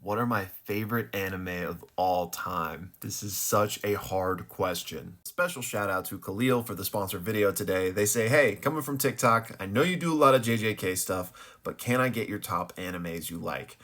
What are my favorite anime of all time? This is such a hard question. Special shout out to Khalil for the sponsored video today. They say, hey, coming from TikTok, I know you do a lot of JJK stuff, but can I get your top animes you like?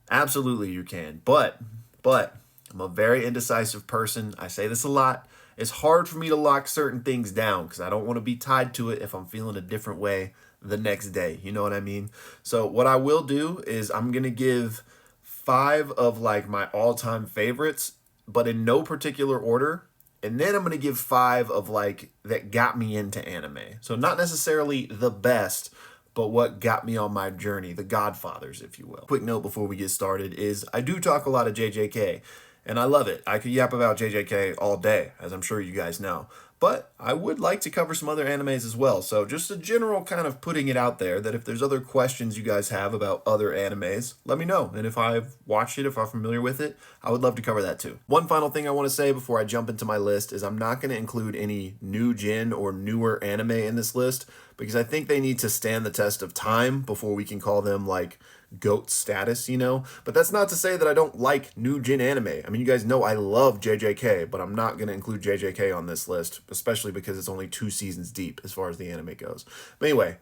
Absolutely you can, but I'm a very indecisive person. I say this a lot. It's hard for me to lock certain things down because I don't want to be tied to it if I'm feeling a different way the next day. You know what I mean? So what I will do is I'm going to give five of like my all-time favorites, but in no particular order. And then I'm going to give five of like that got me into anime. So not necessarily the best, but what got me on my journey, the Godfathers, if you will. Quick note before we get started is I do talk a lot of JJK, and I love it. I could yap about JJK all day, as I'm sure you guys know. But I would like to cover some other animes as well. So just a general kind of putting it out there that if there's other questions you guys have about other animes, let me know. And if I've watched it, if I'm familiar with it, I would love to cover that too. One final thing I want to say before I jump into my list is I'm not going to include any new gen or newer anime in this list because I think they need to stand the test of time before we can call them like GOAT status, you know? But that's not to say that I don't like new gen anime. I mean, you guys know I love JJK, but I'm not going to include JJK on this list, especially because it's only 2 seasons deep as far as the anime goes. But anyway,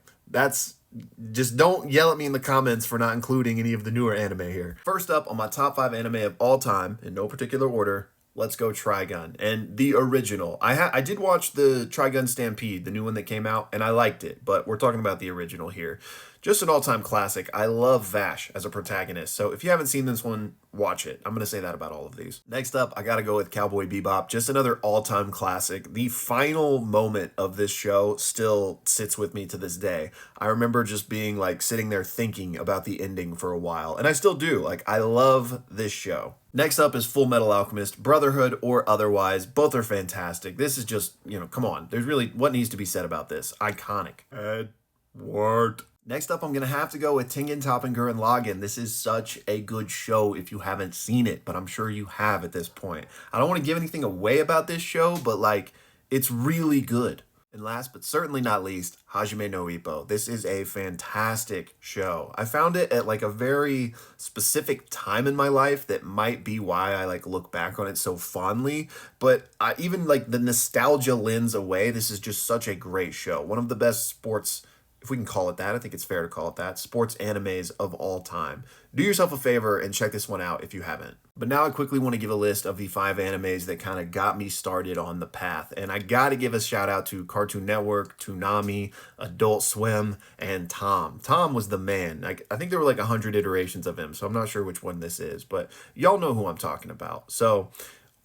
just don't yell at me in the comments for not including any of the newer anime here. First up on my top 5 anime of all time, in no particular order, let's go Trygun. And the original. I did watch the Trygun Stampede, the new one that came out, and I liked it, but we're talking about the original here. Just an all-time classic. I love Vash as a protagonist, so if you haven't seen this one, watch it. I'm going to say that about all of these. Next up, I got to go with Cowboy Bebop. Just another all-time classic. The final moment of this show still sits with me to this day. I remember just being like sitting there thinking about the ending for a while, and I still do. Like, I love this show. Next up is Full Metal Alchemist, Brotherhood or otherwise. Both are fantastic. This is just, come on. There's really, what needs to be said about this? Iconic. Edward. Next up, I'm going to have to go with Tingin To Ander and Login. This is such a good show if you haven't seen it, but I'm sure you have at this point. I don't want to give anything away about this show, but like, it's really good. And last but certainly not least, Hajime no Ippo. This is a fantastic show. I found it at like a very specific time in my life that might be why I like look back on it so fondly. But even like the nostalgia lens away, this is just such a great show. One of the best sports, if we can call it that, I think it's fair to call it that, sports animes of all time. Do yourself a favor and check this one out if you haven't. But now I quickly want to give a list of the 5 animes that kind of got me started on the path. And I got to give a shout out to Cartoon Network, Toonami, Adult Swim, and Tom. Tom was the man. I think there were like 100 iterations of him, so I'm not sure which one this is, but y'all know who I'm talking about. So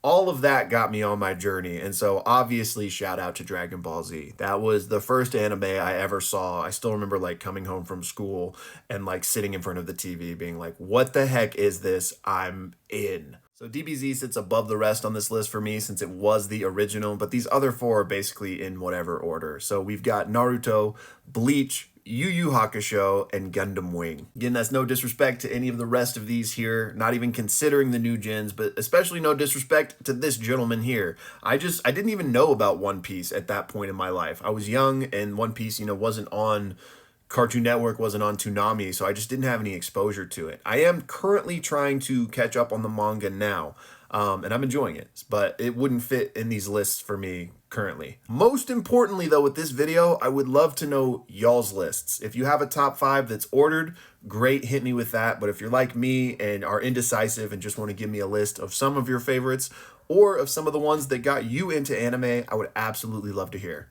all of that got me on my journey, and so obviously shout out to Dragon Ball Z. That was the first anime I ever saw. I still remember like coming home from school and like sitting in front of the TV being like, what the heck is this? I'm in. So DBZ sits above the rest on this list for me since it was the original, but these other 4 are basically in whatever order. So we've got Naruto, Bleach, Yu Yu Hakusho, and Gundam Wing. Again, that's no disrespect to any of the rest of these here, not even considering the new gens, but especially no disrespect to this gentleman here. I didn't even know about One Piece at that point in my life. I was young, and One Piece, wasn't on Cartoon Network, wasn't on Toonami, so I just didn't have any exposure to it. I am currently trying to catch up on the manga now, and I'm enjoying it, but it wouldn't fit in these lists for me currently. Most importantly, though, with this video, I would love to know y'all's lists. If you have a top 5 that's ordered, great, hit me with that. But if you're like me and are indecisive and just want to give me a list of some of your favorites or of some of the ones that got you into anime, I would absolutely love to hear.